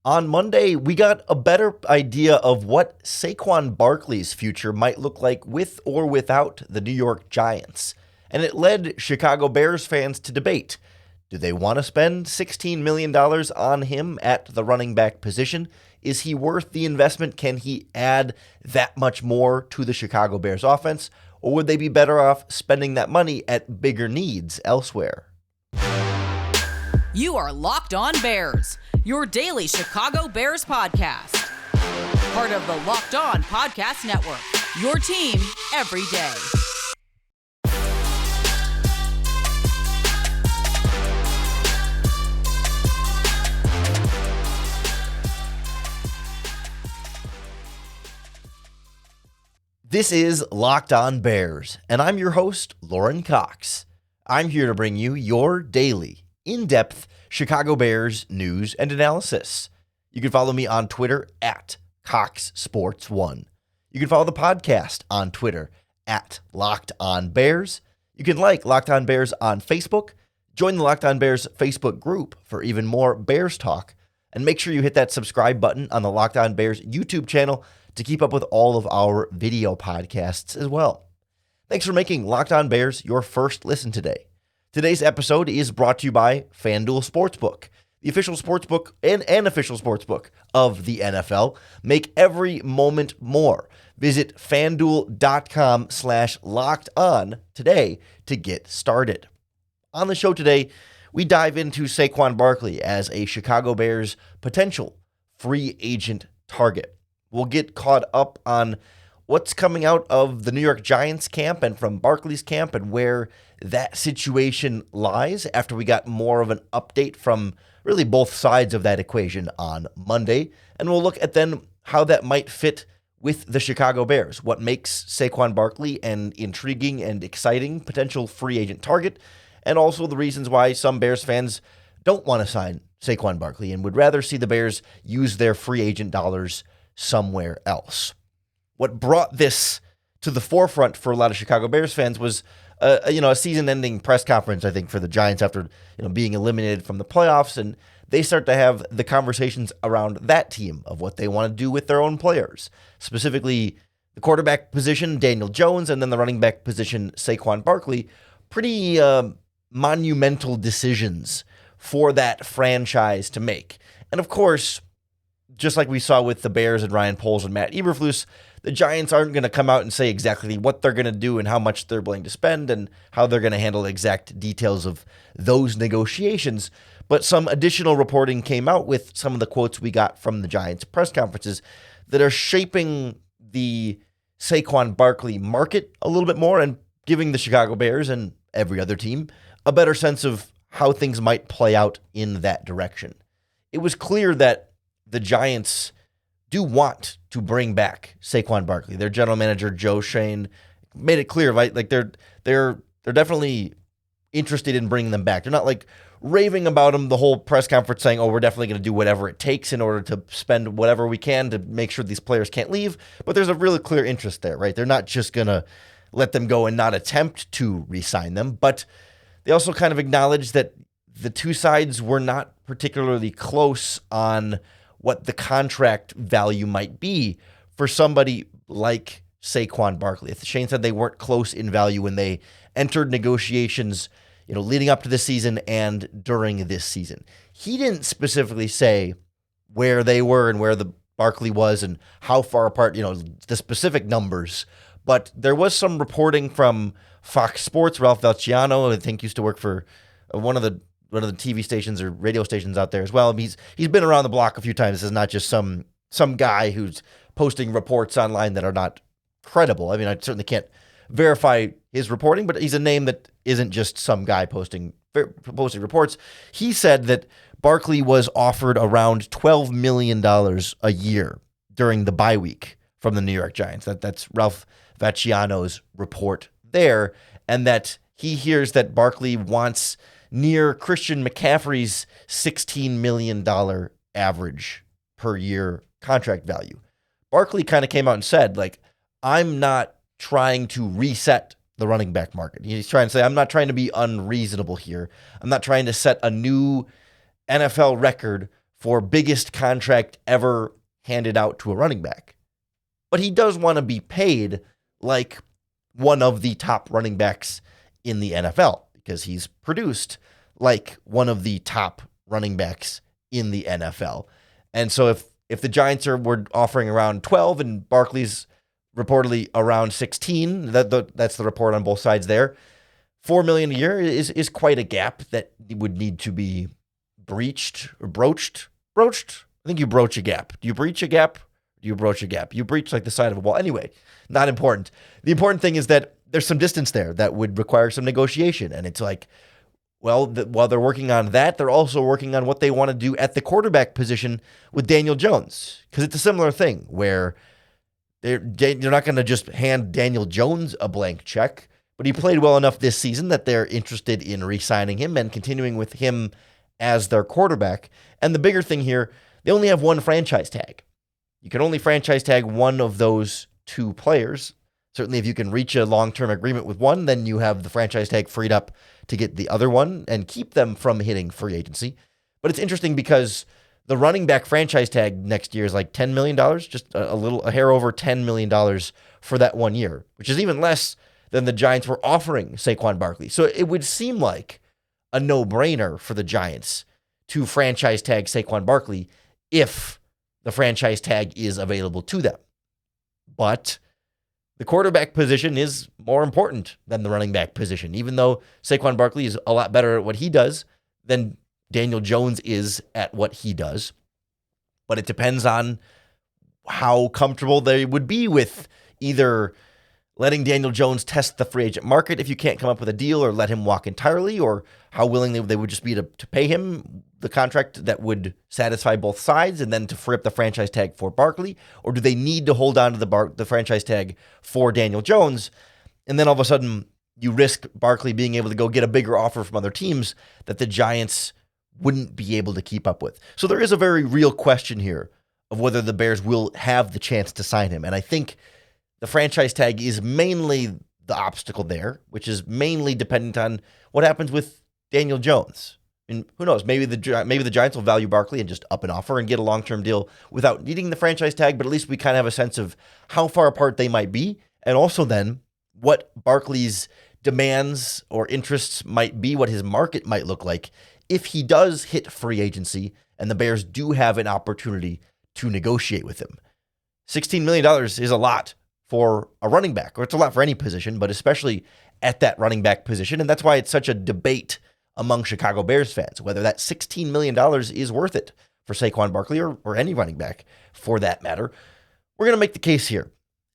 On Monday, we got a better idea of what Saquon Barkley's future might look like with or without the New York Giants. And it led Chicago Bears fans to debate. Do they want to spend $16 million on him at the running back position? Is he worth the investment? Can he add that much more to the Chicago Bears offense? Or would they be better off spending that money at bigger needs elsewhere? You are Locked On Bears, your daily Chicago Bears podcast. Part of the Locked On Podcast Network, your team every day. This is Locked On Bears, and I'm your host, Lorin Cox. I'm here to bring you your daily, in-depth Chicago Bears news and analysis. You can follow me on Twitter at CoxSports1. You can follow the podcast on Twitter at Locked On Bears. You can like Locked On Bears on Facebook. Join the Locked On Bears Facebook group for even more Bears talk. And make sure you hit that subscribe button on the Locked On Bears YouTube channel to keep up with all of our video podcasts as well. Thanks for making Locked On Bears your first listen today. Today's episode is brought to you by FanDuel Sportsbook, the official sportsbook and unofficial sportsbook of the NFL. Make every moment more. Visit FanDuel.com/lockedon today to get started. On the show today, we dive into Saquon Barkley as a Chicago Bears potential free agent target. We'll get caught up on what's coming out of the New York Giants camp and from Barkley's camp and where that situation lies after we got more of an update from really both sides of that equation on Monday. And we'll look at then how that might fit with the Chicago Bears. What makes Saquon Barkley an intriguing and exciting potential free agent target, and also the reasons why some Bears fans don't want to sign Saquon Barkley and would rather see the Bears use their free agent dollars somewhere else. What brought this to the forefront for a lot of Chicago Bears fans was a season-ending press conference, I think, for the Giants after being eliminated from the playoffs, and they start to have the conversations around that team of what they want to do with their own players, specifically the quarterback position, Daniel Jones, and then the running back position, Saquon Barkley. Pretty monumental decisions for that franchise to make. And of course, just like we saw with the Bears and Ryan Poles and Matt Eberflus, the Giants aren't going to come out and say exactly what they're going to do and how much they're willing to spend and how they're going to handle exact details of those negotiations. But some additional reporting came out with some of the quotes we got from the Giants press conferences that are shaping the Saquon Barkley market a little bit more and giving the Chicago Bears and every other team a better sense of how things might play out in that direction. It was clear that the Giants do want to bring back Saquon Barkley. Their general manager, Joe Schoen, made it clear, right? Like they're definitely interested in bringing them back. They're not like raving about him the whole press conference saying, oh, we're definitely going to do whatever it takes in order to spend whatever we can to make sure these players can't leave. But there's a really clear interest there, right? They're not just going to let them go and not attempt to re-sign them. But they also kind of acknowledged that the two sides were not particularly close on what the contract value might be for somebody like Saquon Barkley. Shane said they weren't close in value when they entered negotiations, leading up to this season and during this season. He didn't specifically say where they were and where the Barkley was and how far apart, the specific numbers. But there was some reporting from Fox Sports. Ralph Valciano, I think, used to work for one of the TV stations or radio stations out there as well. He's been around the block a few times. This is not just some guy who's posting reports online that are not credible. I mean, I certainly can't verify his reporting, but he's a name that isn't just some guy posting reports. He said that Barkley was offered around $12 million a year during the bye week from the New York Giants. That's Ralph Vacciano's report there, and that he hears that Barkley wants near Christian McCaffrey's $16 million average per year contract value. Barkley kind of came out and said, I'm not trying to reset the running back market. He's trying to say, I'm not trying to be unreasonable here. I'm not trying to set a new NFL record for biggest contract ever handed out to a running back. But he does want to be paid like one of the top running backs in the NFL because he's produced like one of the top running backs in the NFL. And so if the Giants were offering around 12 and Barkley's reportedly around 16, that's the report on both sides there, $4 million a year is quite a gap that would need to be breached or broached. Broached? I think you broach a gap. Do you breach a gap? Do you broach a gap? You breach like the side of a wall. Anyway, not important. The important thing is that there's some distance there that would require some negotiation. And it's like, well, while they're working on that, they're also working on what they want to do at the quarterback position with Daniel Jones. Because it's a similar thing where they're not going to just hand Daniel Jones a blank check, but he played well enough this season that they're interested in re-signing him and continuing with him as their quarterback. And the bigger thing here, they only have one franchise tag. You can only franchise tag one of those two players. Certainly, if you can reach a long-term agreement with one, then you have the franchise tag freed up to get the other one and keep them from hitting free agency. But it's interesting because the running back franchise tag next year is like $10 million, just a hair over $10 million for that 1 year, which is even less than the Giants were offering Saquon Barkley. So it would seem like a no-brainer for the Giants to franchise tag Saquon Barkley if the franchise tag is available to them. But the quarterback position is more important than the running back position, even though Saquon Barkley is a lot better at what he does than Daniel Jones is at what he does. But it depends on how comfortable they would be with either letting Daniel Jones test the free agent market if you can't come up with a deal, or let him walk entirely, or how willing they would just be to pay him the contract that would satisfy both sides and then to free up the franchise tag for Barkley, or do they need to hold on to the franchise tag for Daniel Jones? And then all of a sudden you risk Barkley being able to go get a bigger offer from other teams that the Giants wouldn't be able to keep up with. So there is a very real question here of whether the Bears will have the chance to sign him. And I think the franchise tag is mainly the obstacle there, which is mainly dependent on what happens with Daniel Jones. And who knows, maybe the Giants will value Barkley and just up an offer and get a long-term deal without needing the franchise tag, but at least we kind of have a sense of how far apart they might be, and also then what Barkley's demands or interests might be, what his market might look like if he does hit free agency and the Bears do have an opportunity to negotiate with him. $16 million is a lot for a running back, or it's a lot for any position, but especially at that running back position. And that's why it's such a debate among Chicago Bears fans, whether that $16 million is worth it for Saquon Barkley or any running back for that matter. We're going to make the case here.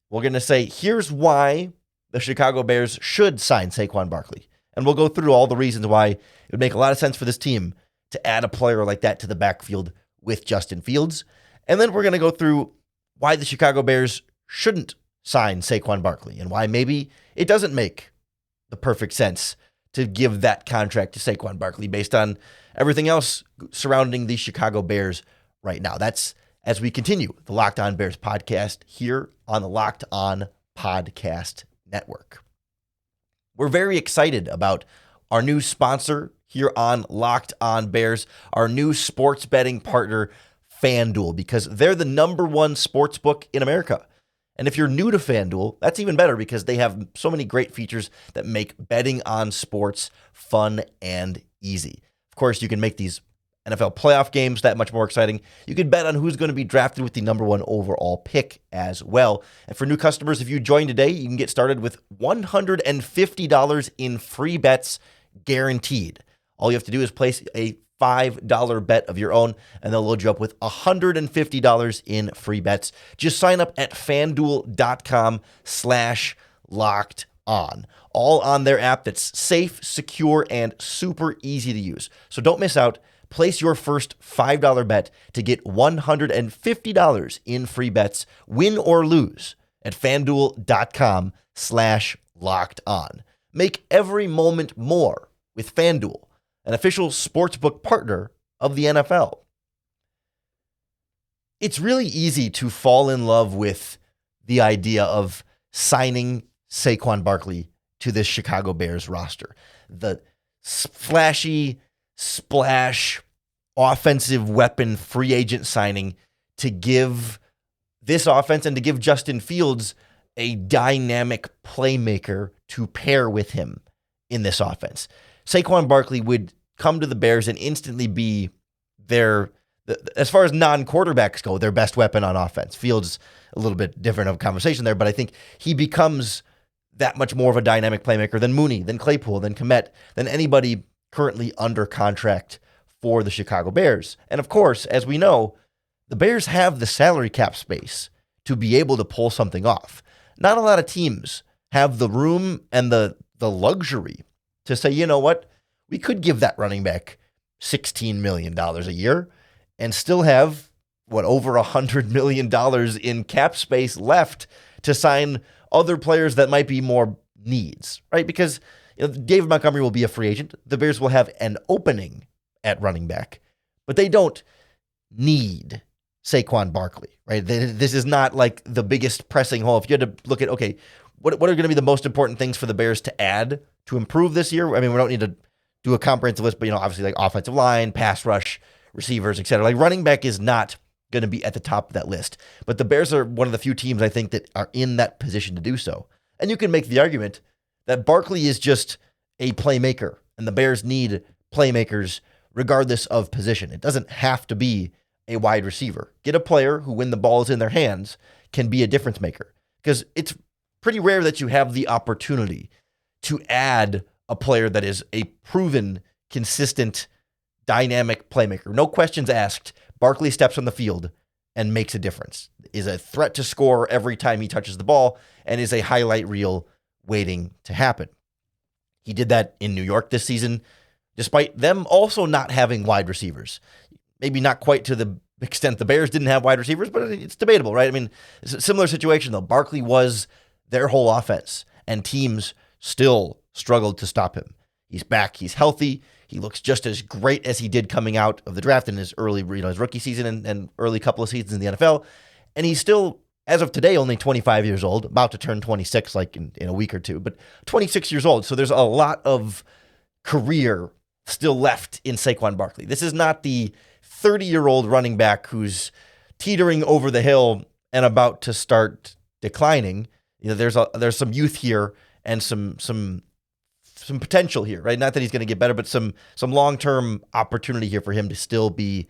We're going to say, here's why the Chicago Bears should sign Saquon Barkley. And we'll go through all the reasons why it would make a lot of sense for this team to add a player like that to the backfield with Justin Fields. And then we're going to go through why the Chicago Bears shouldn't sign Saquon Barkley and why maybe it doesn't make the perfect sense to give that contract to Saquon Barkley based on everything else surrounding the Chicago Bears right now. That's as we continue the Locked On Bears podcast here on the Locked On Podcast Network. We're very excited about our new sponsor here on Locked On Bears, our new sports betting partner, FanDuel, because they're the number one sports book in America. And if you're new to FanDuel, that's even better because they have so many great features that make betting on sports fun and easy. Of course, you can make these NFL playoff games that much more exciting. You can bet on who's going to be drafted with the number one overall pick as well. And for new customers, if you join today, you can get started with $150 in free bets guaranteed. All you have to do is place a $5 bet of your own, and they'll load you up with $150 in free bets. Just sign up at FanDuel.com/locked-on. All on their app that's safe, secure, and super easy to use. So don't miss out. Place your first $5 bet to get $150 in free bets, win or lose, at FanDuel.com/locked-on. Make every moment more with FanDuel, an official sportsbook partner of the NFL. It's really easy to fall in love with the idea of signing Saquon Barkley to this Chicago Bears roster. The flashy, splash, offensive weapon free agent signing to give this offense and to give Justin Fields a dynamic playmaker to pair with him in this offense. Saquon Barkley would come to the Bears and instantly be as far as non-quarterbacks go, their best weapon on offense. Fields a little bit different of a conversation there, but I think he becomes that much more of a dynamic playmaker than Mooney, than Claypool, than Kmet, than anybody currently under contract for the Chicago Bears. And of course, as we know, the Bears have the salary cap space to be able to pull something off. Not a lot of teams have the room and the luxury to say, you know what, we could give that running back $16 million a year and still have, over $100 million in cap space left to sign other players that might be more needs, right? Because David Montgomery will be a free agent. The Bears will have an opening at running back, but they don't need Saquon Barkley, right? This is not like the biggest pressing hole. If you had to look at, okay, what are going to be the most important things for the Bears to add to improve this year? I mean, we don't need to do a comprehensive list, but obviously like offensive line, pass rush, receivers, etc. Like running back is not going to be at the top of that list. But the Bears are one of the few teams I think that are in that position to do so. And you can make the argument that Barkley is just a playmaker, and the Bears need playmakers regardless of position. It doesn't have to be a wide receiver. Get a player who, when the ball is in their hands, can be a difference maker. Because it's pretty rare that you have the opportunity to add a player that is a proven, consistent, dynamic playmaker. No questions asked. Barkley steps on the field and makes a difference, is a threat to score every time he touches the ball, and is a highlight reel waiting to happen. He did that in New York this season, despite them also not having wide receivers. Maybe not quite to the extent the Bears didn't have wide receivers, but it's debatable, right? I mean, it's a similar situation, though. Barkley was their whole offense, and teams still struggled to stop him. He's back. He's healthy. He looks just as great as he did coming out of the draft in his early, his rookie season and early couple of seasons in the NFL. And he's still, as of today, only 25 years old, about to turn 26 like in a week or two, but 26 years old. So there's a lot of career still left in Saquon Barkley. This is not the 30-year-old running back who's teetering over the hill and about to start declining. There's some youth here and some potential here, right? Not that he's going to get better, but some long-term opportunity here for him to still be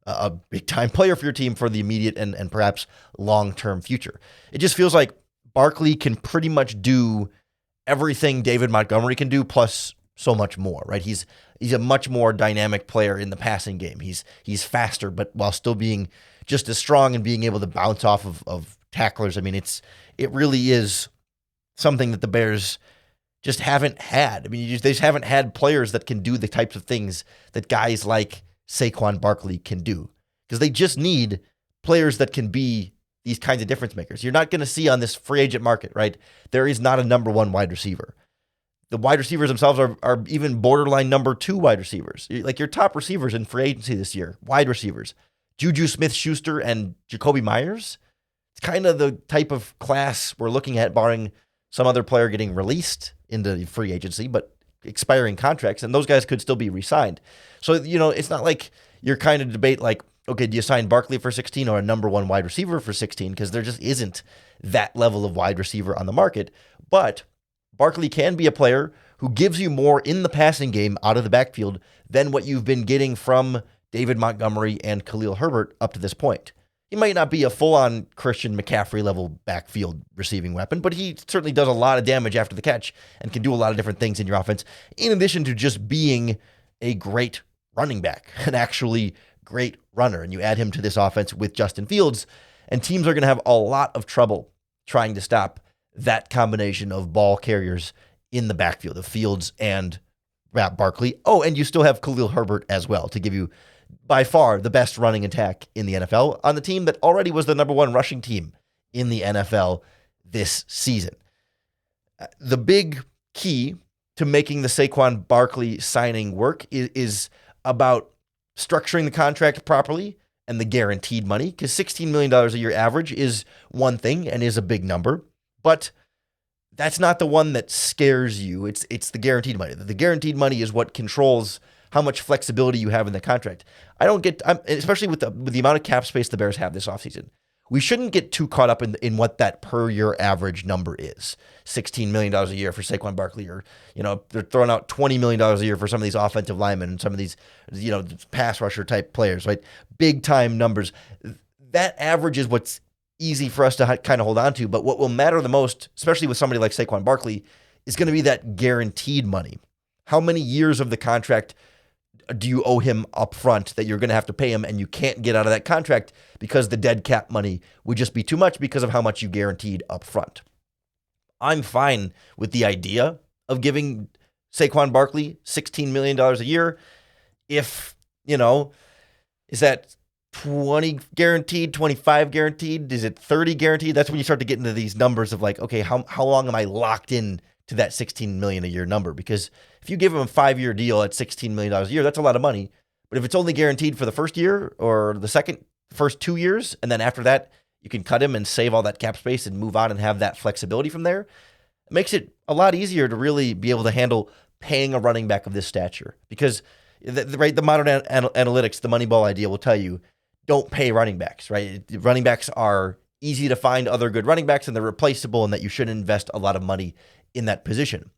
a big-time player for your team for the immediate and perhaps long-term future. It just feels like Barkley can pretty much do everything David Montgomery can do, plus so much more, right? He's a much more dynamic player in the passing game. He's faster, but while still being just as strong and being able to bounce off of tacklers. I mean, it really is something that the Bears just haven't had. I mean, they just haven't had players that can do the types of things that guys like Saquon Barkley can do, because they just need players that can be these kinds of difference makers. You're not going to see on this free agent market, right? There is not a number one wide receiver. The wide receivers themselves are even borderline number two wide receivers. Like your top receivers in free agency this year, wide receivers, Juju Smith-Schuster and Jacoby Myers. It's kind of the type of class we're looking at, barring some other player getting released into free agency, but expiring contracts, and those guys could still be re-signed. So, it's not like you're kind of debate like, okay, do you sign Barkley for 16 or a number one wide receiver for 16? Because there just isn't that level of wide receiver on the market. But Barkley can be a player who gives you more in the passing game out of the backfield than what you've been getting from David Montgomery and Khalil Herbert up to this point. He might not be a full-on Christian McCaffrey level backfield receiving weapon, but he certainly does a lot of damage after the catch and can do a lot of different things in your offense, in addition to just being a great running back, an actually great runner. And you add him to this offense with Justin Fields, and teams are going to have a lot of trouble trying to stop that combination of ball carriers in the backfield of Fields and Barkley. Oh, and you still have Khalil Herbert as well to give you by far the best running attack in the NFL on the team that already was the number one rushing team in the NFL this season. The big key to making the Saquon Barkley signing work is about structuring the contract properly and the guaranteed money, because $16 million a year average is one thing and is a big number, but that's not the one that scares you. It's the guaranteed money. The guaranteed money is what controls how much flexibility you have in the contract. Especially with the amount of cap space the Bears have this offseason. We shouldn't get too caught up in what that per year average number is. $16 million a year for Saquon Barkley, or, they're throwing out $20 million a year for some of these offensive linemen and some of these, pass rusher type players, right? Big time numbers. That average is what's easy for us to kind of hold on to. But what will matter the most, especially with somebody like Saquon Barkley, is going to be that guaranteed money. How many years of the contract do you owe him up front that you're going to have to pay him, and you can't get out of that contract because the dead cap money would just be too much because of how much you guaranteed up front? I'm fine with the idea of giving Saquon Barkley $16 million a year if, is that 20 guaranteed, 25 guaranteed? Is it 30 guaranteed? That's when you start to get into these numbers of like, okay, how long am I locked in to that $16 million a year number? Because if you give him a 5-year deal at $16 million a year, that's a lot of money. But if it's only guaranteed for the first year or the first 2 years, and then after that, you can cut him and save all that cap space and move on and have that flexibility from there, it makes it a lot easier to really be able to handle paying a running back of this stature. Because the modern analytics, the Moneyball idea will tell you, don't pay running backs, right? Running backs are easy to find other good running backs, and they're replaceable, and that you shouldn't invest a lot of money in that position.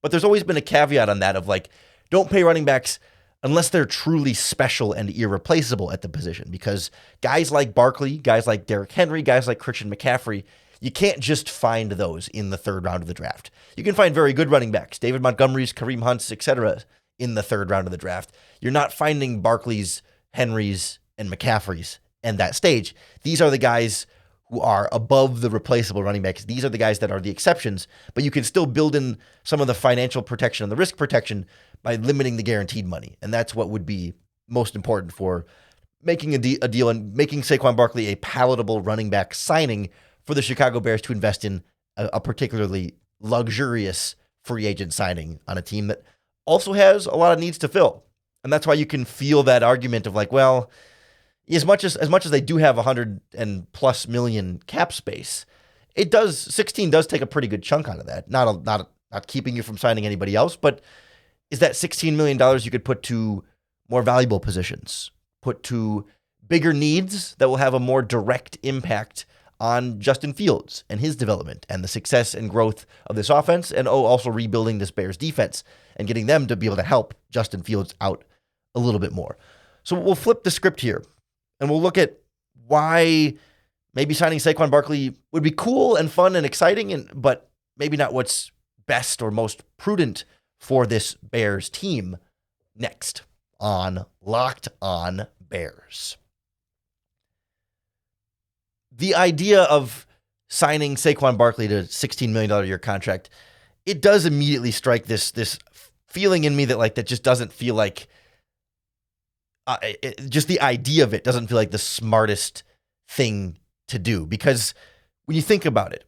But there's always been a caveat on that of like, don't pay running backs unless they're truly special and irreplaceable at the position. Because guys like Barkley, guys like Derrick Henry, guys like Christian McCaffrey, you can't just find those in the third round of the draft. You can find very good running backs, David Montgomerys, Kareem Hunts, etc., in the third round of the draft. You're not finding Barkleys, Henrys, and McCaffreys in that stage. These are the guys who are above the replaceable running backs. These are the guys that are the exceptions, but you can still build in some of the financial protection and the risk protection by limiting the guaranteed money. And that's what would be most important for making a deal and making Saquon Barkley a palatable running back signing for the Chicago Bears to invest in a particularly luxurious free agent signing on a team that also has a lot of needs to fill. And that's why you can feel that argument of like, well, as much as they do have 100 and plus million cap space, 16 does take a pretty good chunk out of that. Not keeping you from signing anybody else, but is that $16 million you could put to more valuable positions, put to bigger needs that will have a more direct impact on Justin Fields and his development and the success and growth of this offense, and also rebuilding this Bears defense and getting them to be able to help Justin Fields out a little bit more. So we'll flip the script here. And we'll look at why maybe signing Saquon Barkley would be cool and fun and exciting, but maybe not what's best or most prudent for this Bears team next on Locked On Bears. The idea of signing Saquon Barkley to a $16 million a year contract, it does immediately strike this feeling in me that just doesn't feel like just the idea of it doesn't feel like the smartest thing to do. Because when you think about it,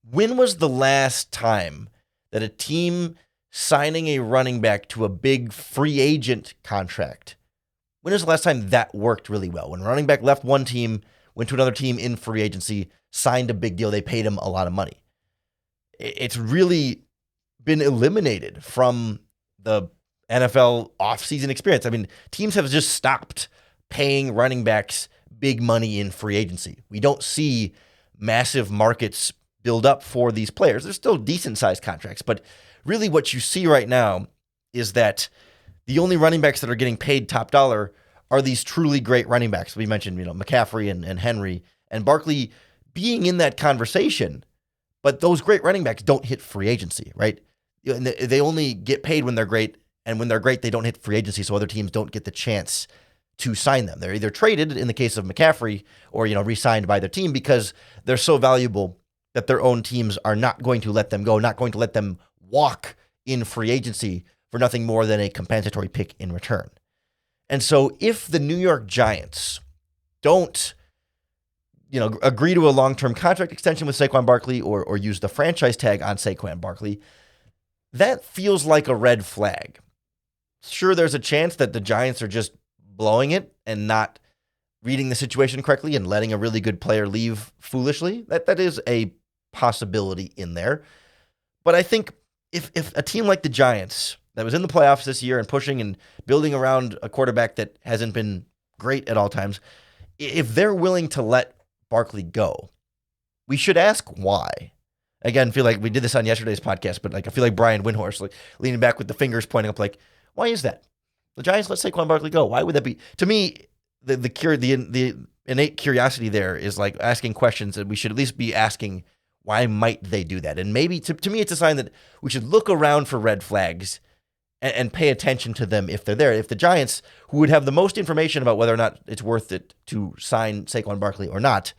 when was the last time that a team signing a running back to a big free agent contract, when was the last time that worked really well? When a running back left one team, went to another team in free agency, signed a big deal, they paid him a lot of money. It's really been eliminated from the NFL offseason experience. I mean, teams have just stopped paying running backs big money in free agency. We don't see massive markets build up for these players. They're still decent-sized contracts, but really what you see right now is that the only running backs that are getting paid top dollar are these truly great running backs. We mentioned, McCaffrey and Henry and Barkley being in that conversation, but those great running backs don't hit free agency, right? They only get paid when they're great, and when they're great, they don't hit free agency, so other teams don't get the chance to sign them. They're either traded in the case of McCaffrey or, re-signed by their team because they're so valuable that their own teams are not going to let them go, not going to let them walk in free agency for nothing more than a compensatory pick in return. And so if the New York Giants don't, agree to a long-term contract extension with Saquon Barkley or use the franchise tag on Saquon Barkley, that feels like a red flag. Sure, there's a chance that the Giants are just blowing it and not reading the situation correctly and letting a really good player leave foolishly. That is a possibility in there. But I think if a team like the Giants that was in the playoffs this year and pushing and building around a quarterback that hasn't been great at all times, if they're willing to let Barkley go, we should ask why. Again, feel like we did this on yesterday's podcast, but like I feel like Brian Windhorst, like leaning back with the fingers pointing up, like, why is that? The Giants let Saquon Barkley go. Why would that be? To me, the innate curiosity there is like asking questions that we should at least be asking, why might they do that? And maybe to me, it's a sign that we should look around for red flags and pay attention to them if they're there. If the Giants, who would have the most information about whether or not it's worth it to sign Saquon Barkley or not,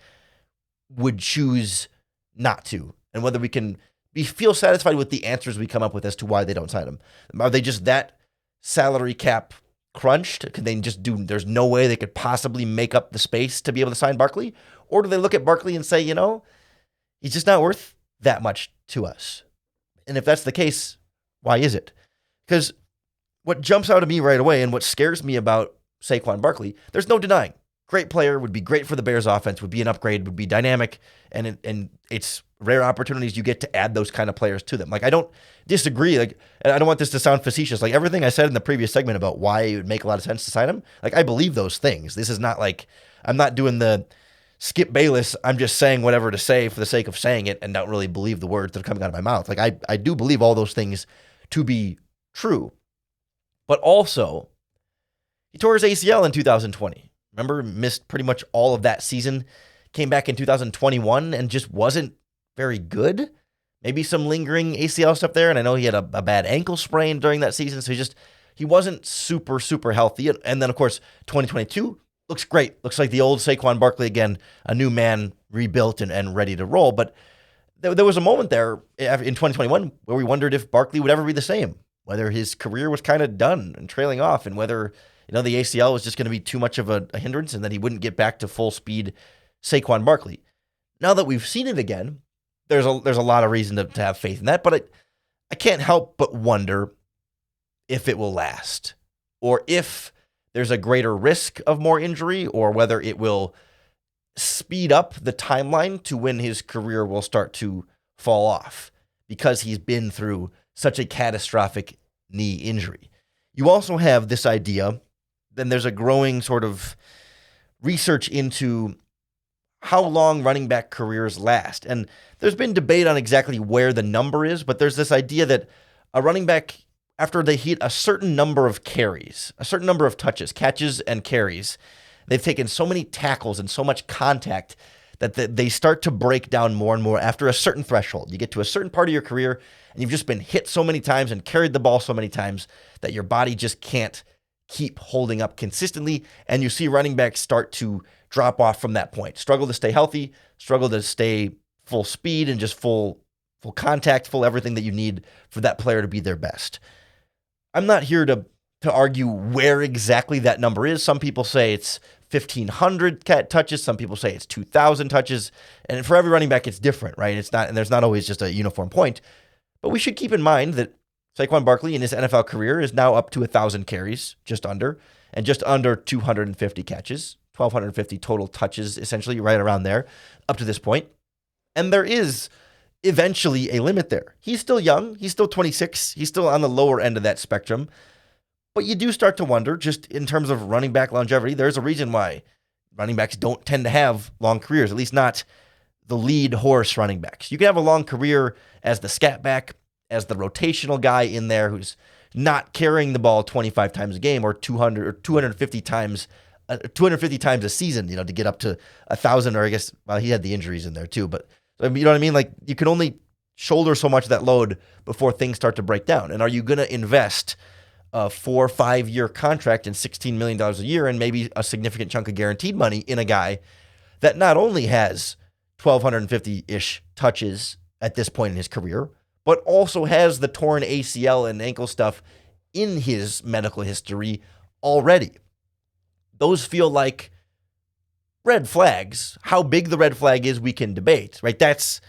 would choose not to, and whether we can feel satisfied with the answers we come up with as to why they don't sign him. Are they just that salary cap crunched? Could they just there's no way they could possibly make up the space to be able to sign Barkley? Or do they look at Barkley and say, he's just not worth that much to us? And if that's the case, why is it? Because what jumps out at me right away and what scares me about Saquon Barkley, there's no denying. Great player, would be great for the Bears offense, would be an upgrade, would be dynamic, and it's rare opportunities you get to add those kind of players to them. Like, I don't disagree. Like, and I don't want this to sound facetious. Like, everything I said in the previous segment about why it would make a lot of sense to sign him, like, I believe those things. This is not like, I'm not doing the Skip Bayless, I'm just saying whatever to say for the sake of saying it and don't really believe the words that are coming out of my mouth. Like, I do believe all those things to be true. But also, he tore his ACL in 2020. Remember, missed pretty much all of that season, came back in 2021 and just wasn't very good. Maybe some lingering ACL stuff there, and I know he had a bad ankle sprain during that season, so he wasn't super, super healthy. And then, of course, 2022 looks great. Looks like the old Saquon Barkley again, a new man, rebuilt and ready to roll. But there was a moment there in 2021 where we wondered if Barkley would ever be the same, whether his career was kind of done and trailing off, and whether the ACL was just going to be too much of a hindrance and that he wouldn't get back to full speed Saquon Barkley. Now that we've seen it again, there's a lot of reason to have faith in that, but I can't help but wonder if it will last, or if there's a greater risk of more injury, or whether it will speed up the timeline to when his career will start to fall off because he's been through such a catastrophic knee injury. You also have this idea, then there's a growing sort of research into how long running back careers last. And there's been debate on exactly where the number is, but there's this idea that a running back, after they hit a certain number of carries, a certain number of touches, catches and carries, they've taken so many tackles and so much contact that they start to break down more and more after a certain threshold. You get to a certain part of your career and you've just been hit so many times and carried the ball so many times that your body just can't keep holding up consistently, and you see running backs start to drop off from that point, struggle to stay healthy, struggle to stay full speed and just full contact, full everything that you need for that player to be their best. I'm not here to argue where exactly that number is. Some people say it's 1,500 touches. Some people say it's 2,000 touches. And for every running back, it's different, right? It's not, and there's not always just a uniform point. But we should keep in mind that Saquon Barkley in his NFL career is now up to 1,000 carries, just under 250 catches, 1,250 total touches, essentially right around there, up to this point. And there is eventually a limit there. He's still young. He's still 26. He's still on the lower end of that spectrum. But you do start to wonder, just in terms of running back longevity, there's a reason why running backs don't tend to have long careers, at least not the lead horse running backs. You can have a long career as the scat back, as the rotational guy in there who's not carrying the ball 25 times a game or 200 or 250 times a season, to get up to 1,000, or I guess, well, he had the injuries in there too, but you know what I mean? Like, you can only shoulder so much of that load before things start to break down. And are you going to invest a 4 or 5 year contract and $16 million a year and maybe a significant chunk of guaranteed money in a guy that not only has 1,250-ish touches at this point in his career, but also has the torn ACL and ankle stuff in his medical history already? Those feel like red flags. How big the red flag is, we can debate, right? That's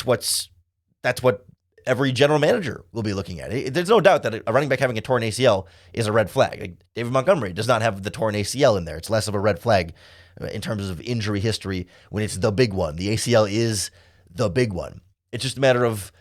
what every general manager will be looking at. There's no doubt that a running back having a torn ACL is a red flag. Like, David Montgomery does not have the torn ACL in there. It's less of a red flag in terms of injury history when it's the big one. The ACL is the big one. It's just a matter of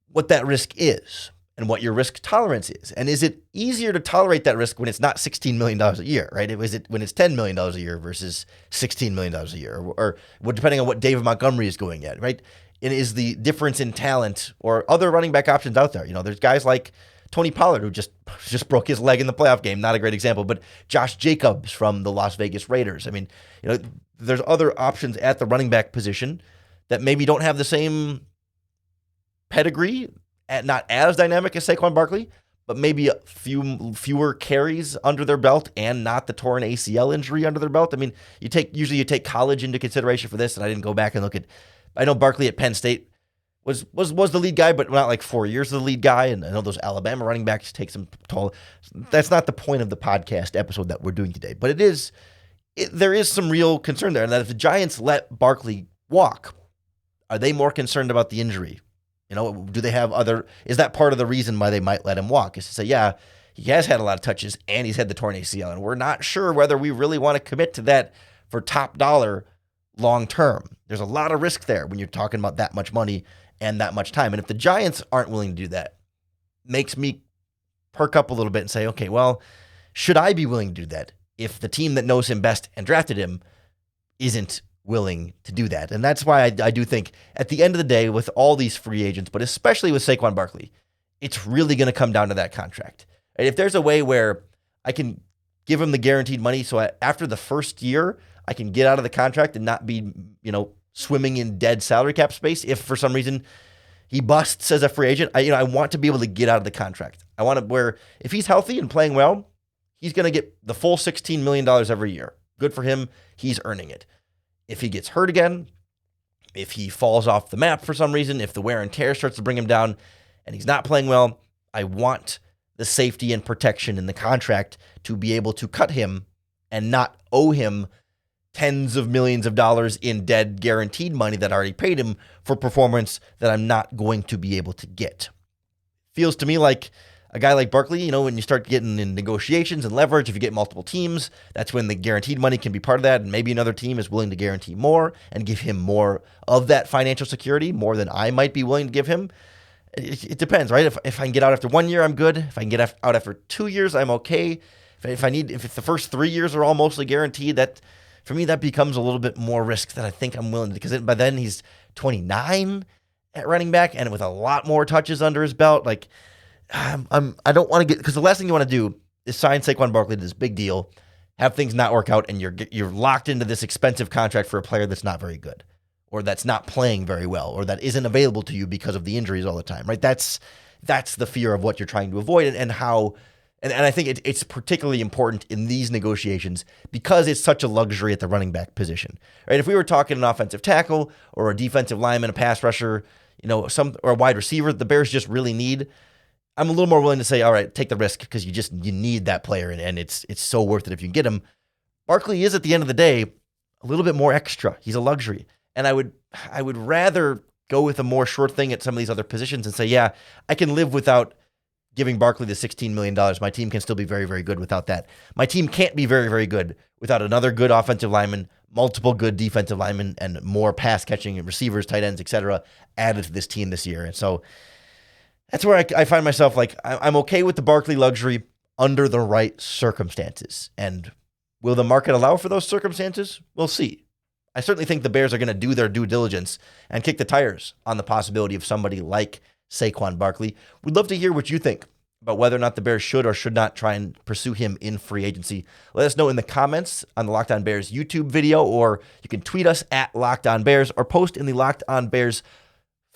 what that risk is. and what your risk tolerance is. And is it easier to tolerate that risk when it's not $16 million a year, right? Is it when it's $10 million a year versus $16 million a year, or depending on what David Montgomery is going at, right? And is the difference in talent or other running back options out there? There's guys like Tony Pollard, who just broke his leg in the playoff game. Not a great example, but Josh Jacobs from the Las Vegas Raiders. I mean, there's other options at the running back position that maybe don't have the same pedigree, not as dynamic as Saquon Barkley, but maybe a fewer carries under their belt and not the torn ACL injury under their belt. I mean, usually you take college into consideration for this, and I didn't go back and look at. I know Barkley at Penn State was the lead guy, but not like 4 years of the lead guy. And I know those Alabama running backs take some toll. That's not the point of the podcast episode that we're doing today. But there is some real concern there. And that if the Giants let Barkley walk, are they more concerned about the injury? Do they have is that part of the reason why they might let him walk? Is to say, yeah, he has had a lot of touches and he's had the torn ACL. And we're not sure whether we really want to commit to that for top dollar long term. There's a lot of risk there when you're talking about that much money and that much time. And if the Giants aren't willing to do that, makes me perk up a little bit and say, okay, well, should I be willing to do that if the team that knows him best and drafted him isn't willing to do that? And that's why I do think at the end of the day, with all these free agents, but especially with Saquon Barkley, it's really going to come down to that contract. And if there's a way where I can give him the guaranteed money, so after the first year, I can get out of the contract and not be, swimming in dead salary cap space. If for some reason he busts as a free agent, I want to be able to get out of the contract. I want to where if he's healthy and playing well, he's going to get the full $16 million every year. Good for him. He's earning it. If he gets hurt again, if he falls off the map for some reason, if the wear and tear starts to bring him down and he's not playing well, I want the safety and protection in the contract to be able to cut him and not owe him tens of millions of dollars in dead guaranteed money that I already paid him for performance that I'm not going to be able to get. Feels to me like a guy like Barkley, when you start getting in negotiations and leverage, if you get multiple teams, that's when the guaranteed money can be part of that. And maybe another team is willing to guarantee more and give him more of that financial security, more than I might be willing to give him. It depends, right? If I can get out after 1 year, I'm good. If I can get out after 2 years, I'm okay. If the first 3 years are all mostly guaranteed, that for me, that becomes a little bit more risk than I think I'm willing to, because by then he's 29 at running back and with a lot more touches under his belt. Like, I don't want to get, because the last thing you want to do is sign Saquon Barkley to this big deal, have things not work out, and you're locked into this expensive contract for a player that's not very good, or that's not playing very well, or that isn't available to you because of the injuries all the time, right? That's the fear of what you're trying to avoid, and how. And I think it's particularly important in these negotiations because it's such a luxury at the running back position, right? If we were talking an offensive tackle or a defensive lineman, a pass rusher, or a wide receiver, the Bears just really need. I'm a little more willing to say, all right, take the risk because you need that player, and it's so worth it if you can get him. Barkley is, at the end of the day, a little bit more extra. He's a luxury, and I would rather go with a more sure thing at some of these other positions and say, yeah, I can live without giving Barkley the $16 million. My team can still be very, very good without that. My team can't be very, very good without another good offensive lineman, multiple good defensive linemen, and more pass catching and receivers, tight ends, etc. added to this team this year. And so that's where I find myself like, I'm okay with the Barkley luxury under the right circumstances. And will the market allow for those circumstances? We'll see. I certainly think the Bears are going to do their due diligence and kick the tires on the possibility of somebody like Saquon Barkley. We'd love to hear what you think about whether or not the Bears should or should not try and pursue him in free agency. Let us know in the comments on the Locked On Bears YouTube video, or you can tweet us at Locked On Bears, or post in the Locked On Bears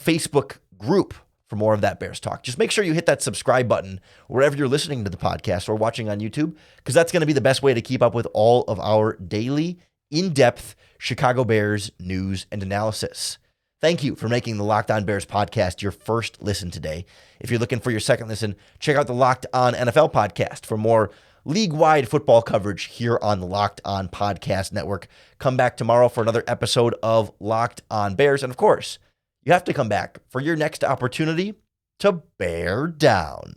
Facebook group for more of that Bears talk. Just make sure you hit that subscribe button wherever you're listening to the podcast or watching on YouTube, because that's going to be the best way to keep up with all of our daily, in-depth Chicago Bears news and analysis. Thank you for making the Locked On Bears podcast your first listen today. If you're looking for your second listen, check out the Locked On NFL podcast for more league-wide football coverage here on the Locked On Podcast Network. Come back tomorrow for another episode of Locked On Bears. And of course, you have to come back for your next opportunity to bear down.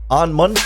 On Monday.